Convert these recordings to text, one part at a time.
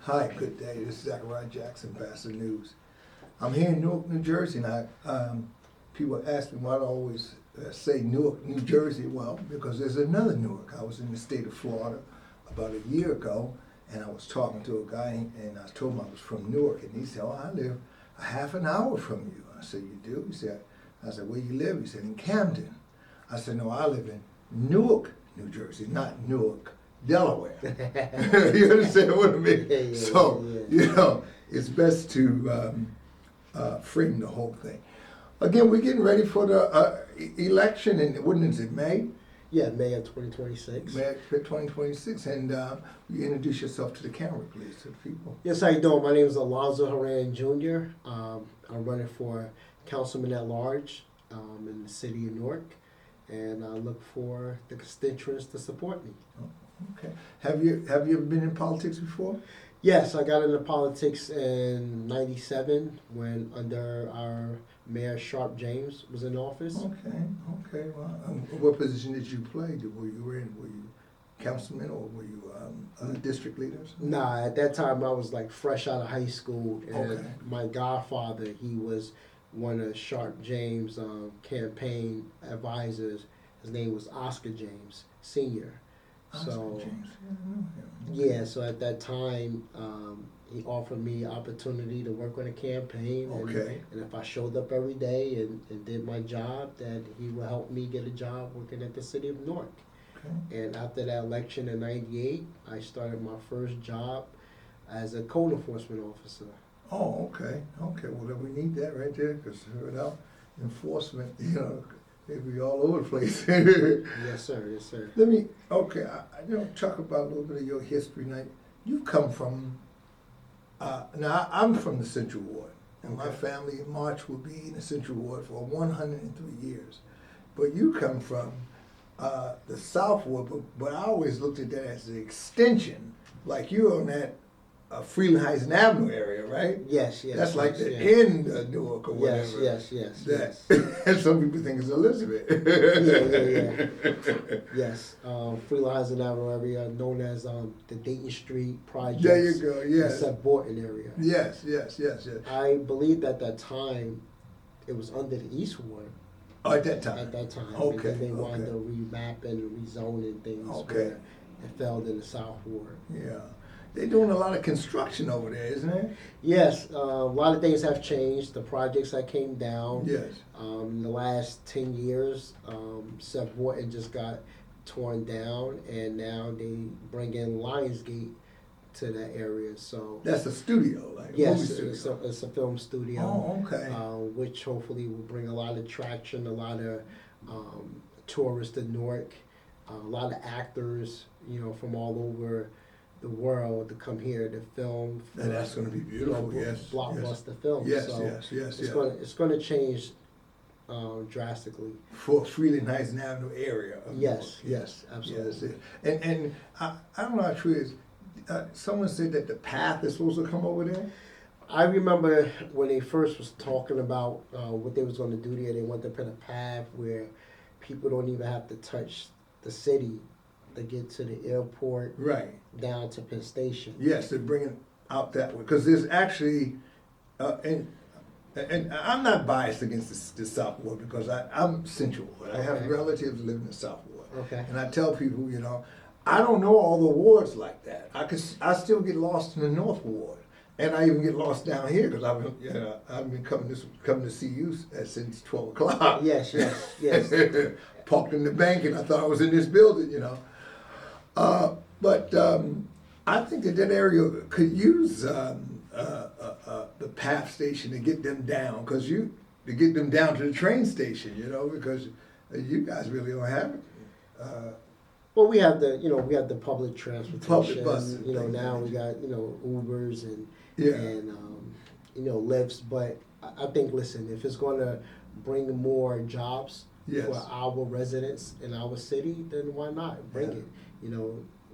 Hi, good day. This is Zachariah Jackson, BASA News. I'm here in Newark, New Jersey, and people ask me why I always say Newark, New Jersey. Well, because there's another Newark. I was in the state of Florida about a year ago, and I was talking to a guy, and I told him I was from Newark, and he said, "Oh, I live a half an hour from you." I said, "You do?" He said, "I said, where you live?" He said, "In Camden." I said, "No, I live in Newark, New Jersey, not Newark, Delaware." You understand what I mean? So, it's best to frame the whole thing. Again, we're getting ready for the election, and when is it, May? Yeah, May of 2026. May 2026, and you introduce yourself to the camera, please, to the people. Yes, how you doing? My name is ALONZO HERRAN Jr. I'm running for Councilman at Large in the city of Newark, and I look for the constituents to support me. Oh, okay. Have you ever been in politics before? Yes, I got into politics in '97 when under our Mayor Sharp James was in office. Okay. Well, what position did you play? Were you councilman or were you district leaders? Nah, at that time I was like fresh out of high school, and Okay. my godfather, he was one of Sharp James' campaign advisors. His name was Oscar James Sr. Oscar So James. Yeah, I know him. yeah, so at that time he offered me opportunity to work on a campaign, Okay. and if I showed up every day and did my job, that he would help me get a job working at the city of Newark. Okay. And after that election in '98, I started my first job as a code enforcement officer. Oh, okay. Well, then we need that right there, because without enforcement, they'd be all over the place. Yes, sir. Yes, sir. Talk about a little bit of your history. Now, you've come from, I'm from the Central Ward, and my Okay. family in March will be in the Central Ward for 103 years. But you come from the South Ward, but I always looked at that as an extension, like you're on that Frelinghuysen Avenue area, right? Yes, yes. That's like yes, the yeah. end of Newark or whatever. Yes. And some people think it's Elizabeth. Yeah. Yes. Frelinghuysen Avenue area, known as the Dayton Street Projects. There you go, yes. The Seth Borton area. Yes. I believe at that time it was under the East Ward. Oh, at that time. At that time. Okay. Because they wanted to remapping and rezoning things Okay. where it fell in the South Ward. Yeah. They're doing a lot of construction over there, isn't it? Yes, a lot of things have changed. The projects that came down. Yes. In the last 10 years, Seth Borton just got torn down, and now they bring in Lionsgate to that area. So That's a studio, like a yes, movie studio. it's a film studio. Oh, okay. Which hopefully will bring a lot of traction, a lot of tourists to Newark, a lot of actors, from all over the world to come here to film. And that's going to be beautiful. Yes. Blockbuster films. Yes. So Yes. it's going to change drastically. For Frelinghuysen Avenue area. Of Yes, Newark. yes, absolutely. Yes. And I don't know how true it is. Someone said that the path is supposed to come over there. I remember when they first was talking about what they was going to do there. They wanted to put a path where people don't even have to touch the city to get to the airport, Right. down to Penn Station. Yes, they're bringing out that way because there's actually, and I'm not biased against the South Ward because I'm Central Ward. I have Okay. relatives living in the South Ward, Okay. and I tell people, I don't know all the wards like that. I still get lost in the North Ward, and I even get lost down here because I've been coming to see you since 12 o'clock. Yes. Parked in the bank, and I thought I was in this building, But I think that area could use the PATH station to get them down, to get them down to the train station, because you guys really don't have it. Well, we have the public transportation. Public buses. Now we got Ubers and Yeah. Lyfts. But I think, listen, if it's going to bring more jobs Yes. for our residents in our city, then why not bring it?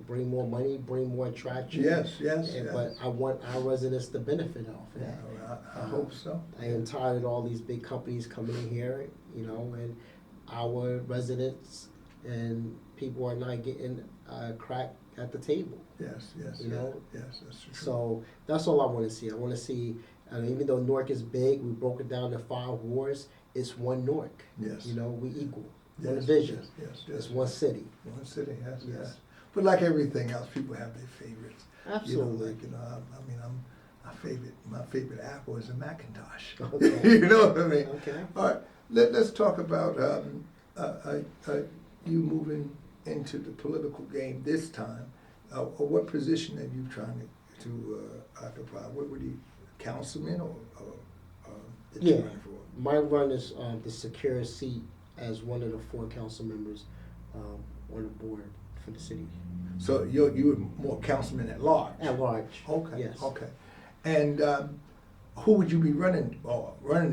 Bring more money, bring more attraction. Yes. But I want our residents to benefit off of that. I hope so. I am tired of all these big companies coming in here, and our residents and people are not getting crack at the table. Yes, yes, You know? yes, that's true. So that's all I want to see. I want to see, even though Newark is big, we broke it down to 5 wards. It's one Newark. Yes. You know, we equal. Yes, One vision. yes, yes, It's yes. one city. One city, yes, Yes. yes. But like everything else, people have their favorites. Absolutely. My favorite apple is a Macintosh. Okay. You know what I mean? Okay. All right, let's talk about you moving into the political game this time. Or what position are you trying to occupy? What were you, councilman or that you're Yeah. running for? My run is the secure seat as one of the 4 council members on the board for the city. So you were more councilman at large? At large. Okay, Yes. okay. And who would you be running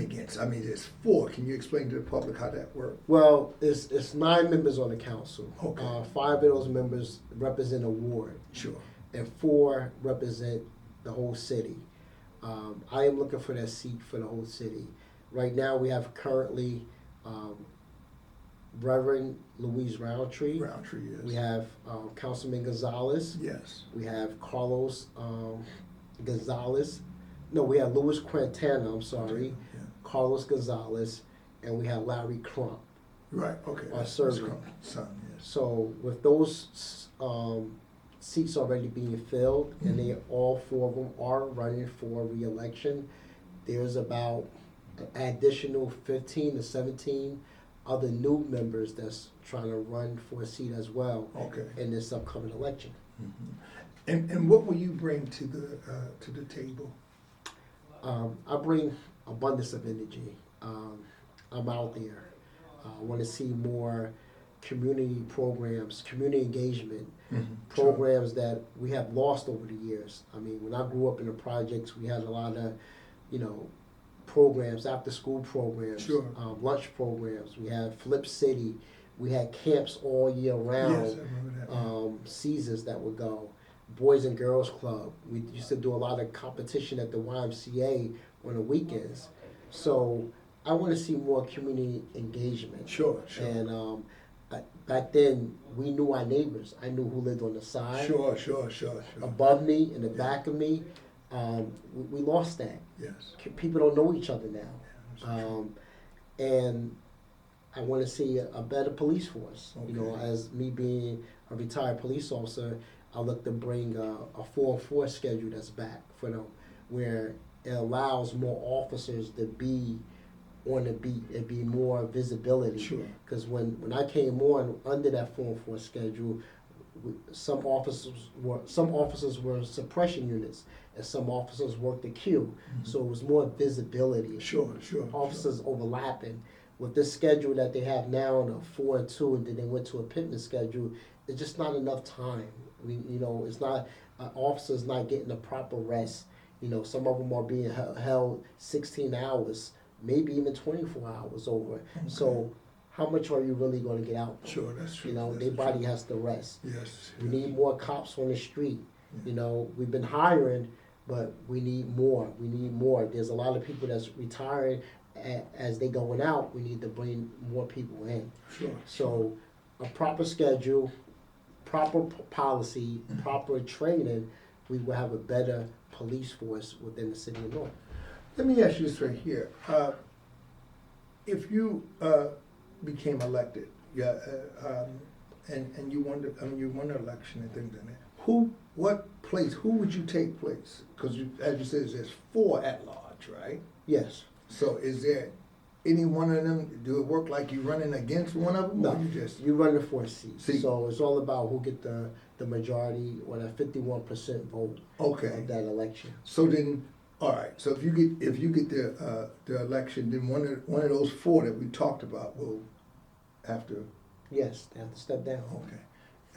against? I mean, there's 4. Can you explain to the public how that works? Well, it's 9 members on the council. Okay. 5 of those members represent a ward, Sure. and 4 represent the whole city. I am looking for that seat for the whole city. Right now, we have currently Reverend Louise Roundtree. Roundtree, yes. We have Councilman Gonzalez. Yes. We have Carlos Gonzalez. No, we have Luis Quintana, I'm sorry. Yeah. Carlos Gonzalez, and we have Larry Crump. Right, okay. Our That's servant. Crump's son, yes. So with those seats already being filled, and they all 4 of them are running for re-election, there's about an additional 15 to 17 other new members that's trying to run for a seat as well Okay. in this upcoming election. Mm-hmm. And what will you bring to the table? I bring abundance of energy. I'm out there. I want to see more community programs, community engagement, programs that we have lost over the years. I mean, when I grew up in the projects, we had a lot of, programs, after school programs, Sure. Lunch programs. We had Flip City. We had camps all year round. Yes, I remember that. Seasons that would go. Boys and Girls Club. We used to do a lot of competition at the YMCA on the weekends. So I want to see more community engagement. Sure. And back then, we knew our neighbors. I knew who lived on the side, Sure. above me, in the back of me. We lost that. Yes. People don't know each other now. And I want to see a better police force. Okay. As me being a retired police officer, I look to bring a 4-4 schedule that's back for them, where it allows more officers to be on the beat and be more visibility. Sure. Because when I came on under that 4-4 schedule, some officers were suppression units, and some officers worked the queue. So it was more visibility. Sure. Officers overlapping. With this schedule that they have now on a 4 and 2, and then they went to a Pittman schedule, it's just not enough time. It's not, officers not getting the proper rest. Some of them are being held 16 hours, maybe even 24 hours over. Okay. So how much are you really going to get out? Sure, that's true. Their body has to rest. Yes. We need more cops on the street. We've been hiring, but we need more. There's a lot of people that's retiring. As they going out, we need to bring more people in. Sure. So a proper schedule, proper policy, proper training, we will have a better police force within the city of Newark. Let me ask you this right here. If you became elected, and you won the election and things like that, who would you take place? Because as you said, there's 4 at large, right? Yes. So is there any one of them, do it work like you running against one of them? No, Or you just, you run for a seat. Seat. So it's all about who get the majority or that 51% vote okay. of that election. So then, all right. So if you get the election, then one of those 4 that we talked about will have to. Yes, they have to step down.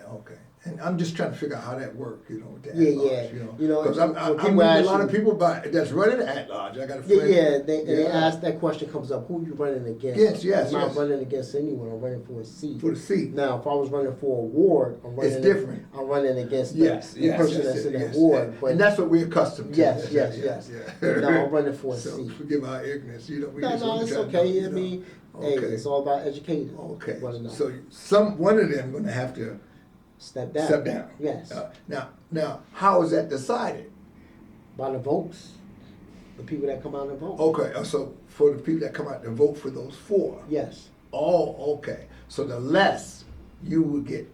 Okay. And I'm just trying to figure out how that works, with the Yeah. at-large, You know, Because when I'm people meeting a ask lot you- of people that's running at large. I got a friend. They ask, that question comes up, who you running against? Yes, I'm not yes. running against anyone, I'm running for a seat. For the seat. Now, if I was running for a ward, I'm running. It's different. I'm running against Yes, the person that's in that yes. ward. But And that's what we're accustomed to. Yes. Yeah. No, I'm running for a So seat. forgive our ignorance, we No, just want it's to okay. I mean, hey, Okay. it's all about educating. Okay, One another. so one of them gonna have to step down. Step down. Yes. Now, how is that decided? By the votes, the people that come out and vote. Okay, so for the people that come out to vote for those four. Yes. Oh, okay. So the less you would get.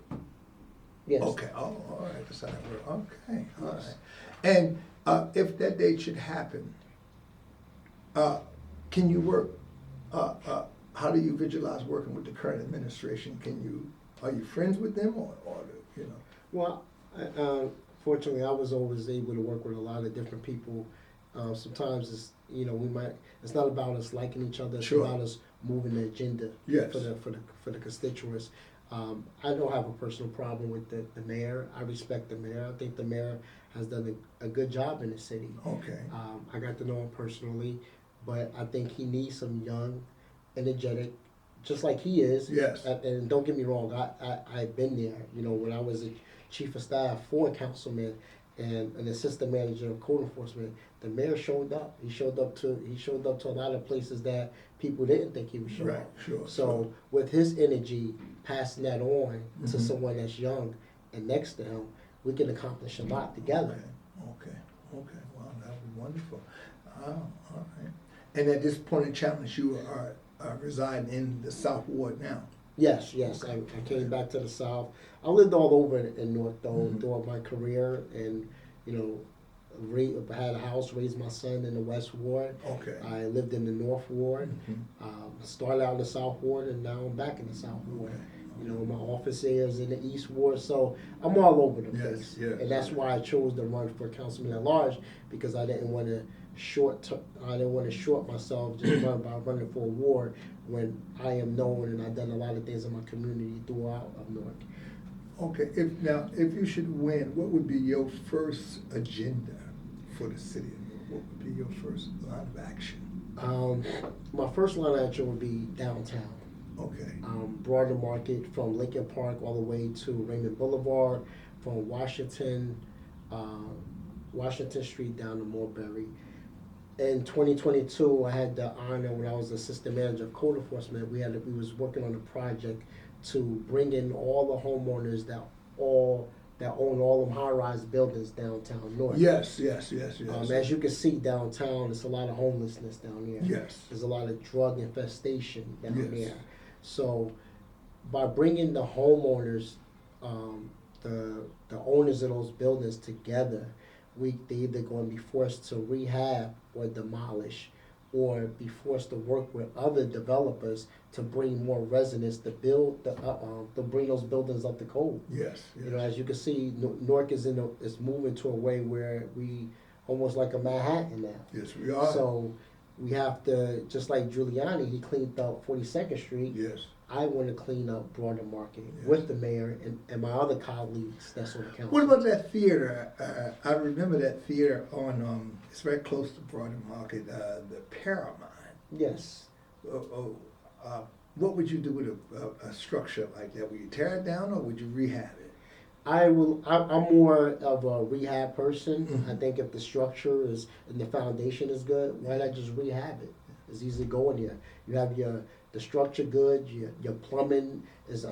Yes. Okay. Oh, all right. That's how that works. Okay. All Yes. right. And if that date should happen, can you work? How do you visualize working with the current administration? Are you friends with them, or you know? Well, fortunately, I was always able to work with a lot of different people. Sometimes it's it's not about us liking each other. It's Sure. about us moving the agenda Yes. for the constituents. I don't have a personal problem with the mayor. I respect the mayor. I think the mayor has done a good job in the city. Okay. I got to know him personally, but I think he needs some young, energetic, just like he is. Yes. And don't get me wrong, I've been there. When I was a chief of staff for a councilman and an assistant manager of code enforcement, the mayor showed up. He showed up to a lot of places that people didn't think he would show Right. up. Sure. So with his energy, passing that on to Mhm. someone that's young and next to him, we can accomplish a lot together. Okay. Wow, that would be wonderful. Oh, all right. And at this point in challenge, you are residing in the South Ward now. Yes. I came back to the South. I lived all over in Newark though Mhm. throughout my career, and I had a house, raised my son in the West Ward. Okay. I lived in the North Ward. Mhm. Started out in the South Ward, and now I'm back in the South Ward. Okay. My office is in the East Ward, so I'm all over the Yes, place. yes. And that's why I chose to run for councilman at large, because I didn't want to short myself just by running for a ward when I am known and I've done a lot of things in my community throughout Newark. Okay. If you should win, what would be your first agenda for the city of Newark? What would be your first line of action? My first line of action would be downtown. Okay. Broaden the market from Lincoln Park all the way to Raymond Boulevard, from Washington Street down to Mulberry. In 2022, I had the honor, when I was assistant manager of code enforcement, we was working on a project to bring in all the homeowners that own all them high-rise buildings downtown North. Yes. As you can see downtown, there's a lot of homelessness down here. Yes. There's a lot of drug infestation down Yes. there. So by bringing the homeowners, the owners of those buildings together, they either going to be forced to rehab or demolish, or be forced to work with other developers to bring more residents to bring those buildings up to code. Yes. As you can see, Newark is moving to a way where we almost like a Manhattan now. Yes, we are. So we have to, just like Giuliani, he cleaned up 42nd Street. Yes. I want to clean up Broader Market Yes. with the mayor and my other colleagues that's on the council. What about that theater? I remember that theater on, it's very close to Broader Market, the Paramount. Yes. What would you do with a structure like that? Would you tear it down or would you rehab it? I'm more of a rehab person. Mhm. I think if the structure and the foundation is good, why not just rehab it? It's easy to go in there. You have the structure good, your plumbing is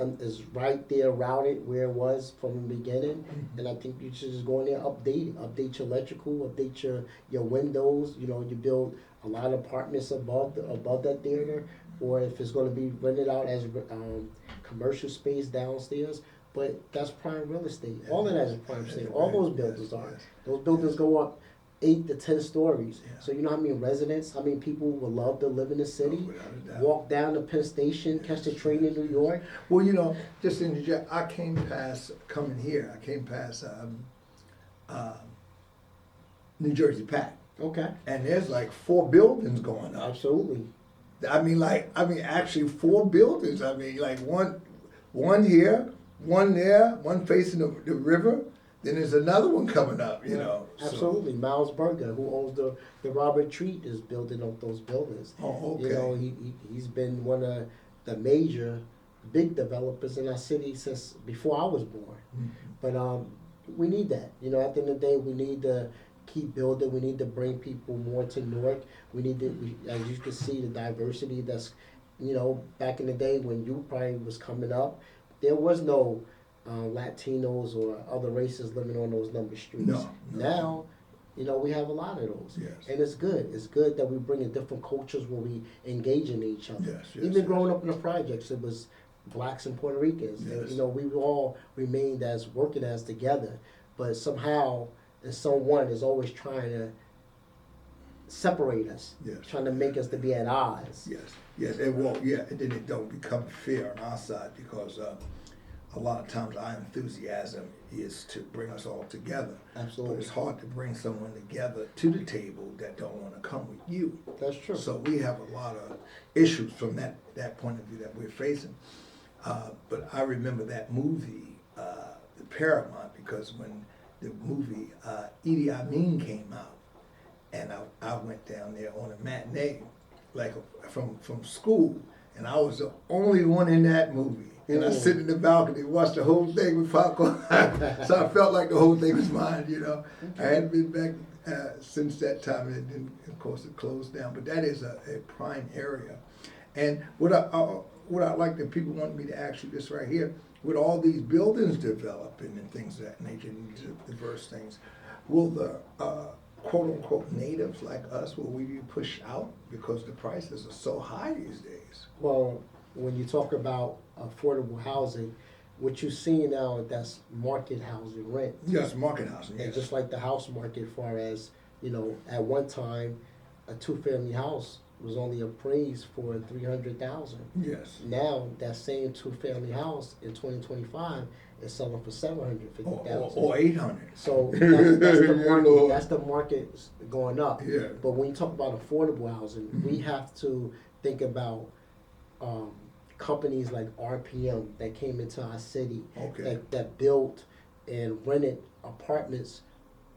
right there routed where it was from the beginning, Mhm. and I think you should just go in there, update your electrical, update your windows. You build a lot of apartments above that theater, or if it's going to be rented out as commercial space downstairs. But that's prime real estate. All of that is prime estate. All those buildings are. Yes. Those buildings go up 8 to 10 stories. Yeah. So you know how many residents, how many people would love to live in the city, Oh, without a doubt. walk down to Penn Station, catch the train in New York. Well, just in the I came past New Jersey Pack, Okay, and there's like 4 buildings going up. absolutely. Actually 4 buildings. Like one here, one there, one facing the river. Then there's another one coming up. So- Absolutely. Miles Berger, who owns the Robert Treat, is building up those buildings. Oh, okay. He's been one of the major big developers in our city since before I was born. Mhm. But we need that. At the end of the day, we need to keep building. We need to bring people more to Newark. As you can see, the diversity that's, back in the day when you probably was coming up, there was no Latinos or other races living on those number streets. No. Now, we have a lot of those. Yes. And it's good. It's good that we bring in different cultures where we engage in each other. Yes, yes, Even yes. growing up in the projects, it was blacks and Puerto Ricans. Yes. And, we all remained as working as together. But somehow, and someone is always trying to separate us, Yes. trying to make us to be at odds. Yes, and then it don't become fair on our side because a lot of times our enthusiasm is to bring us all together. Absolutely. But it's hard to bring someone together to the table that don't want to come with you. That's true. So we have a lot of issues from that point of view that we're facing. But I remember that movie, the Paramount, because when the movie Idi Amin came out, and I went down there on a matinee, like from school, and I was the only one in that movie. And I sit in the balcony, watched the whole thing with popcorn. So I felt like the whole thing was mine, Okay. I hadn't been back since that time, and then of course it closed down. But that is a prime area. And what I like that people want me to ask you this right here, with all these buildings developing and things of that nature, and these diverse things, will the quote unquote natives like us, will we be pushed out because the prices are so high these days? Well, when you talk about affordable housing, what you see now, that's market housing, rent. Yes, market housing, And yes. just like the house market, as far as, at one time, a two-family house was only appraised for $300,000. Yes. Now, that same two-family house in 2025 is selling for $750,000. Or 800. So that's the market. Lord. That's the market going up. Yeah. But when you talk about affordable housing, we have to think about companies like RPM that came into our city, Okay. that built and rented apartments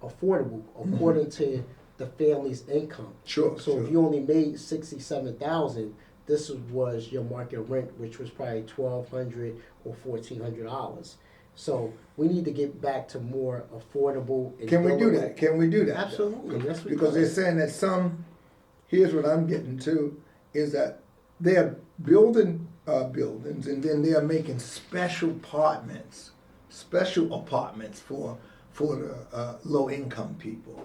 affordable according to the family's income. Sure. So if you only made $67,000, this was your market rent, which was probably $1,200 or $1,400. So we need to get back to more affordable. And Can we do that? Can we do that? Absolutely. Yes, we Because can. they're saying that here's what I'm getting to, is that they're building buildings and then they're making special apartments for the low income people.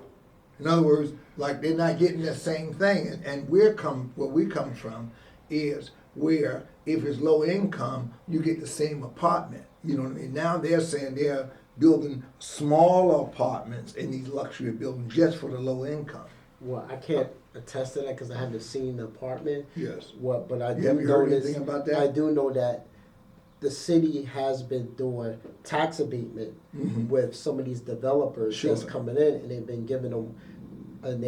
In other words, like they're not getting the same thing. And where we come from is where if it's low income, you get the same apartment. You know what I mean? Now they're saying they're building smaller apartments in these luxury buildings just for the low income. Well, I can't attest to that because I haven't seen the apartment. Yes. But I do Have you know heard this. anything about that? I do know that the city has been doing tax abatement with some of these developers Sure. that's coming in, and they've been giving them, and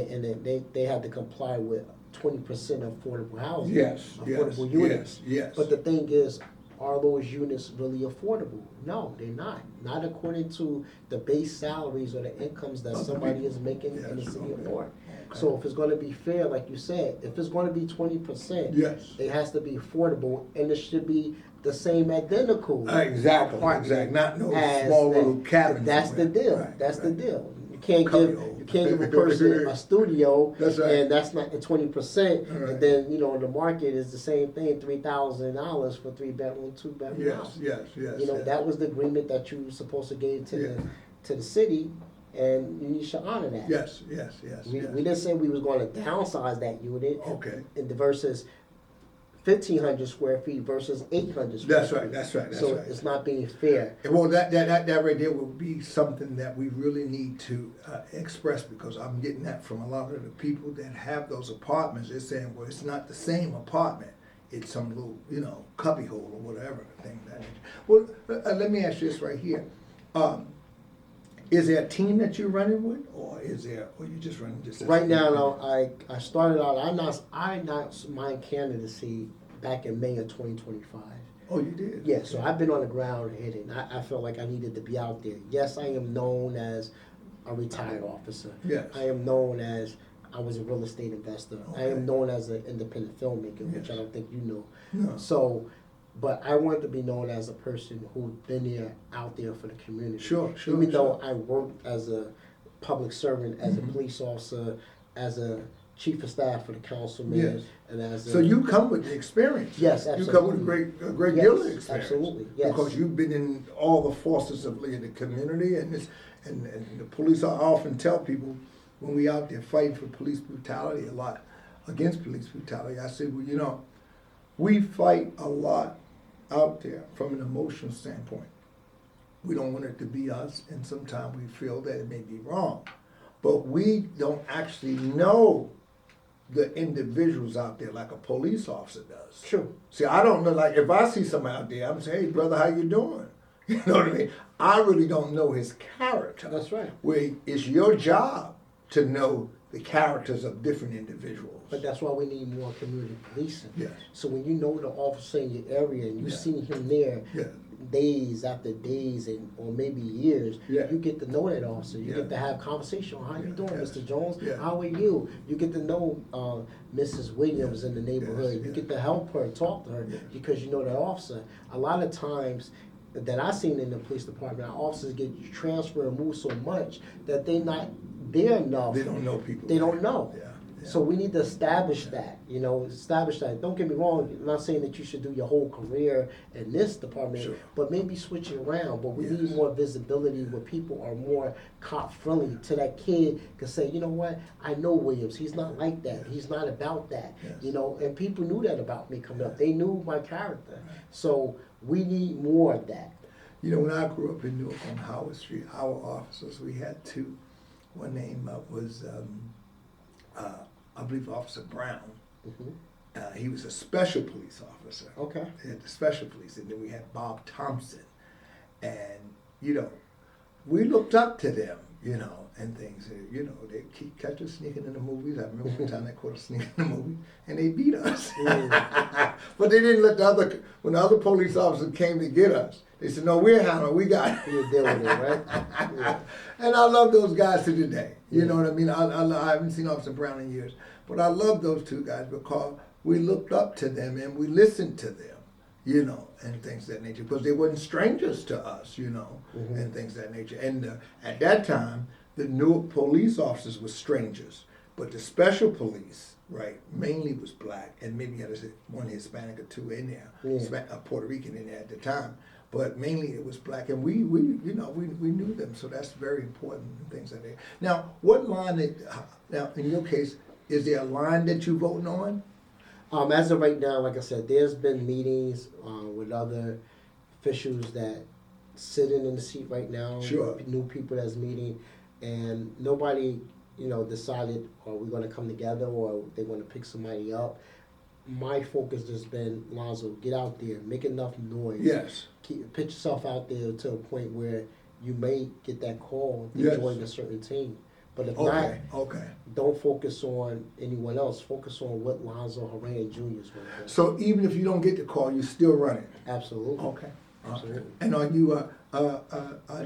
they have to comply with 20% affordable housing. Yes, Affordable units. yes. But the thing is, are those units really affordable? No, they're not. Not according to the base salaries or the incomes that Of the somebody people. is making in the Yes, city of okay. Newark. Okay. So if it's going to be fair, like you said, if it's going to be 20%, Yes. it has to be affordable, and it should be the same identical. Exactly. apartment Not no as small that. little cabins. That's the somewhere. deal. Right, That's the right. deal. You can't Cubby give a person a studio, That's right. and that's not the 20%. Right. And then the market is the same thing, $3,000 for 3-bedroom, 2-bedroom house. Yes. That was the agreement that you were supposed to give to the city, and you should honor that. Yes. We didn't say we was going to downsize that unit. Okay. And versus 1,500 square feet versus 800 square That's feet. right. That's right. So it's not being fair. Well, that right there will be something that we really need to express, because I'm getting that from a lot of the people that have those apartments. They're saying, well, it's not the same apartment. It's some little, cubbyhole or whatever thing that is. Well, let me ask you this right here. Is there a team that you're running with, or you just running just as Right now, independent? I started out. I announced my candidacy back in May of 2025. Oh, you did? Yeah, so I've been on the ground hitting. I felt like I needed to be out there. Yes, I am known as a retired officer. Yes. I am known as I was a real estate investor. I Okay. am known as an independent filmmaker, which Yes. I don't think you know. No. So, but I wanted to be known as a person who's been there, out there for the community. Sure. Even though I worked as a public servant, as a Mhm. police officer, as a chief of staff for the councilman, Yes. and as a, So you come with the experience. Yes, You come with a great deal of Yes, experience. absolutely, yes. Because you've been in all the forces of the community, and the police. I often tell people when we out there fighting for police brutality a lot, against police brutality, I say, well, you know, we fight a lot out there from an emotional standpoint. We don't want it to be us, and sometimes we feel that it may be wrong. But we don't actually know the individuals out there like a police officer does. Sure. See, I don't know, like if I see somebody out there, I'm saying, hey brother, how you doing? You know what I mean? I really don't know his character. That's right. Where it's your job to know the characters of different individuals. But that's why we need more community policing. Yes. So when you know the officer in your area and you Yeah. see him there Yeah. days after days and or maybe years, Yeah. you get to know that officer. You Yeah. get to have conversation. How you Yeah. doing, Yes. Mr. Jones? Yeah. How are you? You get to know Mrs. Williams in the neighborhood. Yes. You Yeah. get to help her, talk to her Yeah. because you know that officer. A lot of times that I've seen in the police department, our officers get transferred and moved so much that they're not there enough. They don't know people. They don't know. Yeah. Yeah. So we need to establish that, establish that. Don't get me wrong, I'm not saying that you should do your whole career in this department, Sure. but maybe switch it around. But we Yes. need more visibility where people are more cop friendly to that kid can say, you know what, I know Williams, he's not like that. Yes. He's not about that. Yes. And people knew that about me coming up. They knew my character. So we need more of that. You know, when I grew up in Newark on Howard Street, our officers, we had two. One name was, I believe, Officer Brown. Mhm. He was a special police officer. Okay. They had the special police, and then we had Bob Thompson. And, we looked up to them, and things. They keep catch us sneaking in the movies. I remember one time they caught us sneaking in the movie, and they beat us. But they didn't let when the other police officers came to get us, they said, no, we're handling, we got it. You deal with it, right? Yeah. And I love those guys to today. You know what I mean? I haven't seen Officer Brown in years, but I love those two guys because we looked up to them and we listened to them, and things of that nature, because they weren't strangers to us, and things of that nature. And at that time, the Newark police officers were strangers, but the special police, right, mainly was black, and maybe had one Hispanic or two in there, a Puerto Rican in there at the time. But mainly it was black, and we knew them, so that's very important and things like that. Now, what line? Now, in your case, is there a line that you're voting on? As of right now, like I said, there's been meetings with other officials that sitting in the seat right now. Sure. New people that's meeting, and nobody, decided are we going to come together or they want to pick somebody up. My focus has been, Lonzo, get out there, make enough noise. Yes. Put yourself out there to a point where you may get that call to Yes. join a certain team. But if not, Okay. don't focus on anyone else. Focus on what Alonzo Herran Jr. is going to do. So even if you don't get the call, you're still running. Absolutely. Okay. Absolutely. And are you a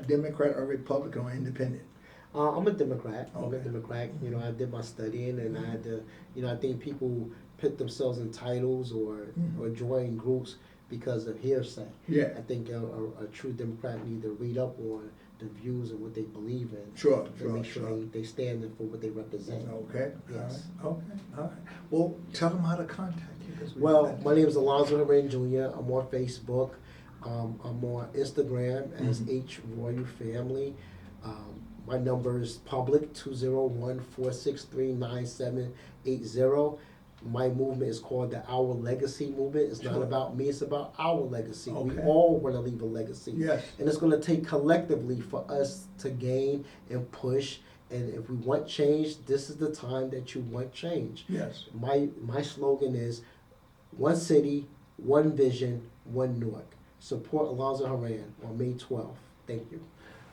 Democrat or Republican or independent? I'm a Democrat. I'm a Okay. Democrat. I did my studying, and I had to. I think people put themselves in titles or join groups because of hearsay. Yeah. I think a true Democrat need to read up on the views and what they believe in. Sure, To sure, make sure sure. they stand for what they represent. Okay. Yes. All right. Okay. All right. Well, tell them how to contact you. 'Cause we- Well, my name is Alonzo Herran Jr. I'm on Facebook. I'm on Instagram as H Royal Family. My number is public 201-463-9780. My movement is called the Our Legacy Movement. It's not Sure. about me, it's about our legacy. We Okay. all want to leave a legacy. Yes. And it's going to take collectively for us to gain and push. And if we want change, this is the time that you want change. Yes. My slogan is one city, one vision, one Newark. Support Alonzo Herran on May 12th. Thank you.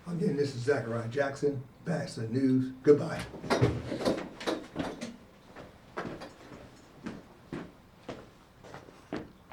Again, this is Zachariah Jackson, BASA News. Goodbye.